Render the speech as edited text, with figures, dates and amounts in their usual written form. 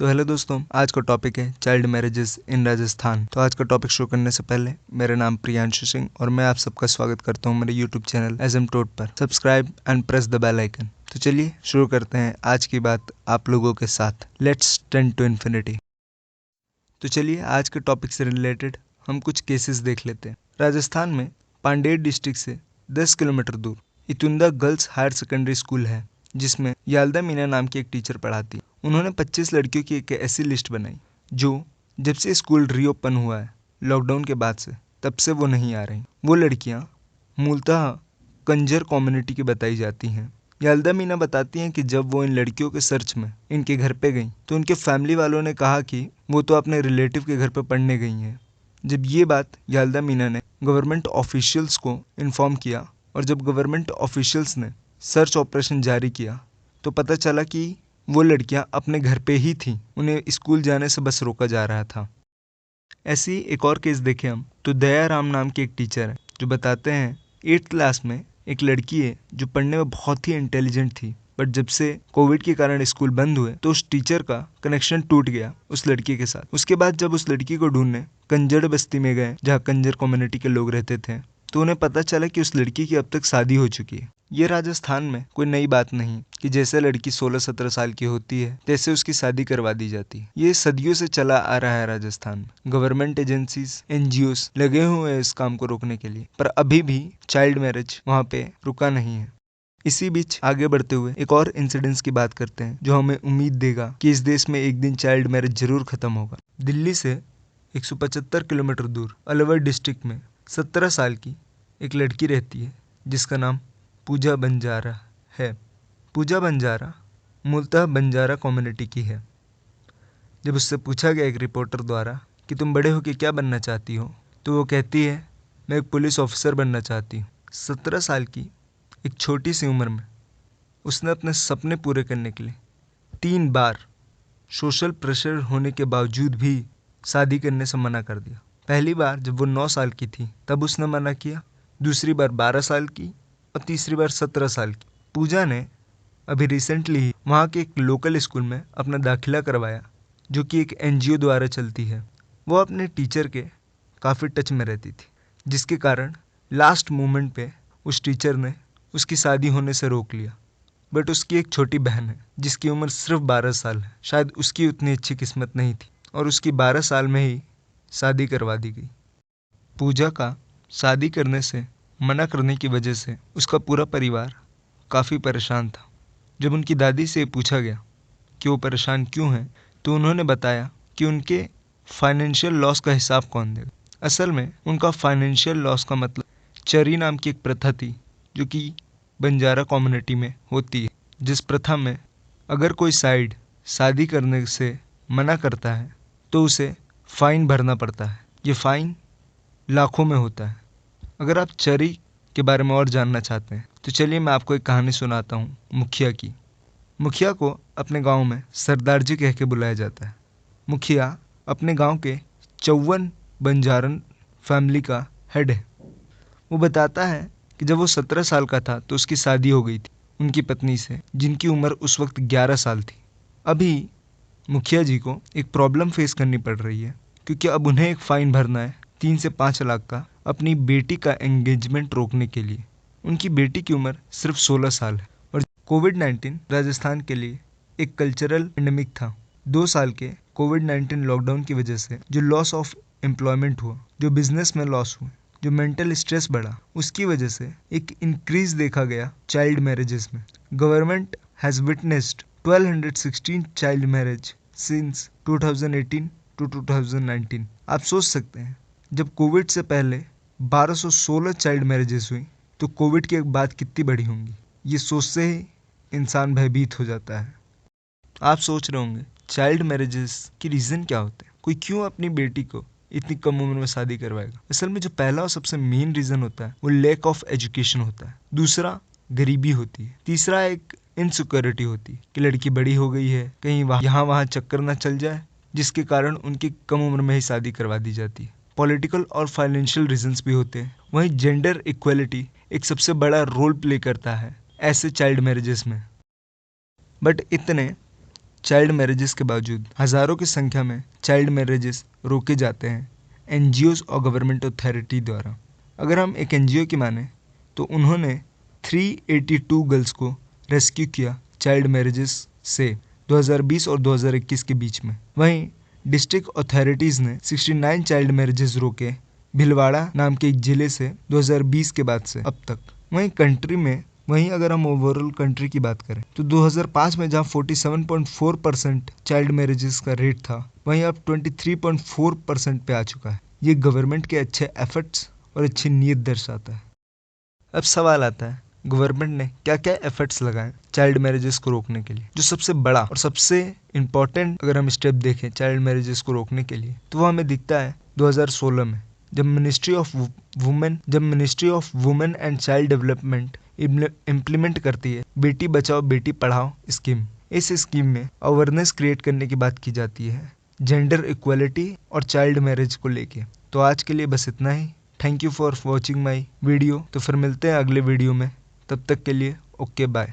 तो हेलो दोस्तों, आज का टॉपिक है चाइल्ड मैरिजेस इन राजस्थान। तो आज का टॉपिक शुरू करने से पहले मेरा नाम प्रियांशु सिंह और मैं आप सबका स्वागत करता हूं मेरे यूट्यूब चैनल एसएम टोट पर। Subscribe and press the bell icon. तो चलिए शुरू करते हैं आज की बात आप लोगों के साथ। Let's tend to infinity. तो चलिए आज के टॉपिक से रिलेटेड हम कुछ केसेस देख लेते हैं। राजस्थान में पांडेर डिस्ट्रिक्ट से 10 किलोमीटर दूर इतुंदा गर्ल्स हायर सेकेंडरी स्कूल है, जिसमें याल्दा मीना नाम की एक टीचर पढ़ाती है। उन्होंने 25 लड़कियों की एक ऐसी लिस्ट बनाई जो जब से स्कूल रीओपन हुआ है लॉकडाउन के बाद से, तब से वो नहीं आ रही। वो लड़कियां मूलतः कंजर कम्युनिटी की बताई जाती हैं। याल्दा मीना बताती हैं कि जब वो इन लड़कियों के सर्च में इनके घर पे गई तो उनके फैमिली वालों ने कहा कि वो तो अपने रिलेटिव के घर पे पढ़ने गई हैं। जब ये बात याल्दा मीना ने गवर्नमेंट ऑफिशियल्स को इन्फॉर्म किया और जब गवर्नमेंट ऑफिशियल्स ने सर्च ऑपरेशन जारी किया तो पता चला कि वो लड़कियां अपने घर पे ही थीं। उन्हें स्कूल जाने से बस रोका जा रहा था। ऐसी एक और केस देखें हम तो दया राम नाम के एक टीचर हैं जो बताते हैं 8th क्लास में एक लड़की है जो पढ़ने में बहुत ही इंटेलिजेंट थी, बट जब से कोविड के कारण स्कूल बंद हुए तो उस टीचर का कनेक्शन टूट गया उस लड़की के साथ। उसके बाद जब उस लड़की को ढूंढने कंजड़ बस्ती में गए जहाँ कंजर कम्युनिटी के लोग रहते थे तो उन्हें पता चला कि उस लड़की की अब तक शादी हो चुकी है। ये राजस्थान में कोई नई बात नहीं कि जैसे लड़की 16-17 साल की होती है तैसे उसकी शादी करवा दी जाती है। ये सदियों से चला आ रहा है राजस्थान में। गवर्नमेंट एजेंसीज, एनजीओस लगे हुए हैं इस काम को रोकने के लिए, पर अभी भी चाइल्ड मैरिज वहाँ पे रुका नहीं है। इसी बीच आगे बढ़ते हुए एक और इंसिडेंस की बात करते हैं जो हमें उम्मीद देगा कि इस देश में एक दिन चाइल्ड मैरिज जरूर खत्म होगा। दिल्ली से 175 किलोमीटर दूर अलवर डिस्ट्रिक्ट में 17 साल की एक लड़की रहती है जिसका नाम पूजा बंजारा है। पूजा बंजारा मूलतः बंजारा कम्युनिटी की है। जब उससे पूछा गया एक रिपोर्टर द्वारा कि तुम बड़े होकर क्या बनना चाहती हो, तो वो कहती है मैं एक पुलिस ऑफिसर बनना चाहती हूँ। 17 साल की एक छोटी सी उम्र में उसने अपने सपने पूरे करने के लिए 3 बार सोशल प्रेशर होने के बावजूद भी शादी करने से मना कर दिया। पहली बार जब वो 9 साल की थी तब उसने मना किया, दूसरी बार 12 साल की और तीसरी बार 17 साल की। पूजा ने अभी रिसेंटली ही वहाँ के एक लोकल स्कूल में अपना दाखिला करवाया जो कि एक एनजीओ द्वारा चलती है। वो अपने टीचर के काफ़ी टच में रहती थी, जिसके कारण लास्ट मोमेंट पे उस टीचर ने उसकी शादी होने से रोक लिया। बट उसकी एक छोटी बहन है जिसकी उम्र सिर्फ 12 साल है। शायद उसकी उतनी अच्छी किस्मत नहीं थी और उसकी 12 साल में ही शादी करवा दी गई। पूजा का शादी करने से मना करने की वजह से उसका पूरा परिवार काफ़ी परेशान था। जब उनकी दादी से पूछा गया कि वो परेशान क्यों हैं तो उन्होंने बताया कि उनके फाइनेंशियल लॉस का हिसाब कौन देगा। असल में उनका फाइनेंशियल लॉस का मतलब चरी नाम की एक प्रथा थी जो कि बंजारा कम्युनिटी में होती है, जिस प्रथा में अगर कोई साइड शादी करने से मना करता है तो उसे फ़ाइन भरना पड़ता है। ये फ़ाइन लाखों में होता है। अगर आप चरी के बारे में और जानना चाहते हैं तो चलिए मैं आपको एक कहानी सुनाता हूँ मुखिया की। मुखिया को अपने गांव में सरदार जी कह के बुलाया जाता है। मुखिया अपने गांव के 54 बंजारन फैमिली का हेड है। वो बताता है कि जब वो 17 साल का था तो उसकी शादी हो गई थी उनकी पत्नी से, जिनकी उम्र उस वक्त 11 साल थी। अभी मुखिया जी को एक प्रॉब्लम फेस करनी पड़ रही है क्योंकि अब उन्हें एक फ़ाइन भरना है 3 से 5 लाख का अपनी बेटी का एंगेजमेंट रोकने के लिए। उनकी बेटी की उम्र सिर्फ 16 साल है और कोविड-19 राजस्थान के लिए एक कल्चरल पेंडेमिक था। 2 साल के कोविड-19 लॉकडाउन की वजह से जो लॉस ऑफ एम्प्लॉयमेंट हुआ, जो बिजनेस में लॉस हुआ, जो मेंटल स्ट्रेस बढ़ा, उसकी वजह से एक इंक्रीज देखा गया चाइल्ड मैरिजेस में। Government has witnessed 1216 child marriage since 2018 to 2019। आप सोच सकते हैं जब कोविड से पहले 1216 चाइल्ड मैरिजेस हुई तो कोविड के बाद कितनी बड़ी होंगी। ये सोच से ही इंसान भयभीत हो जाता है। आप सोच रहे होंगे चाइल्ड मैरिजेस की रीज़न क्या होते हैं, कोई क्यों अपनी बेटी को इतनी कम उम्र में शादी करवाएगा। असल में जो पहला और सबसे मेन रीज़न होता है वो लैक ऑफ एजुकेशन होता है। दूसरा गरीबी होती है। तीसरा एक इनसिक्योरिटी होती है कि लड़की बड़ी हो गई है, कहीं यहाँ वहाँ चक्कर ना चल जाए, जिसके कारण उनकी कम उम्र में ही शादी करवा दी जाती है। पॉलिटिकल और फाइनेंशियल रीजंस भी होते हैं। वहीं जेंडर इक्वलिटी एक सबसे बड़ा रोल प्ले करता है ऐसे चाइल्ड मैरिजेस में। बट इतने चाइल्ड मैरिजेस के बावजूद हजारों की संख्या में चाइल्ड मैरिजेस रोके जाते हैं एनजीओज और गवर्नमेंट अथॉरिटी द्वारा। अगर हम एक एनजीओ की माने तो उन्होंने 382 गर्ल्स को रेस्क्यू किया चाइल्ड मैरिजेस से 2020 और 2021 के बीच में। वहीं डिस्ट्रिक्ट अथॉरिटीज़ ने 69 चाइल्ड मैरिजेस रोके भिलवाड़ा नाम के एक जिले से 2020 के बाद से अब तक। वहीं अगर हम ओवरऑल कंट्री की बात करें तो 2005 में जहां 47.4% चाइल्ड मैरिजेस का रेट था, वहीं अब 23.4% पे आ चुका है। ये गवर्नमेंट के अच्छे एफर्ट्स और अच्छी नीयत दर्शाता है। अब सवाल आता है, गवर्नमेंट ने क्या क्या एफर्ट्स लगाए चाइल्ड मैरिजेस को रोकने के लिए। जो सबसे बड़ा और सबसे इम्पोर्टेंट अगर हम स्टेप देखें चाइल्ड मैरिजेस को रोकने के लिए, तो वो हमें दिखता है 2016 में, जब ministry of women and child development implement करती है बेटी बचाओ बेटी पढ़ाओ स्कीम। इस स्कीम में अवेयरनेस क्रिएट करने की बात की जाती है जेंडर इक्वालिटी और चाइल्ड मैरिज को लेके। तो आज के लिए बस इतना ही। Thank you for watching my video. तो फिर मिलते हैं अगले वीडियो में, तब तक के लिए ओके बाय।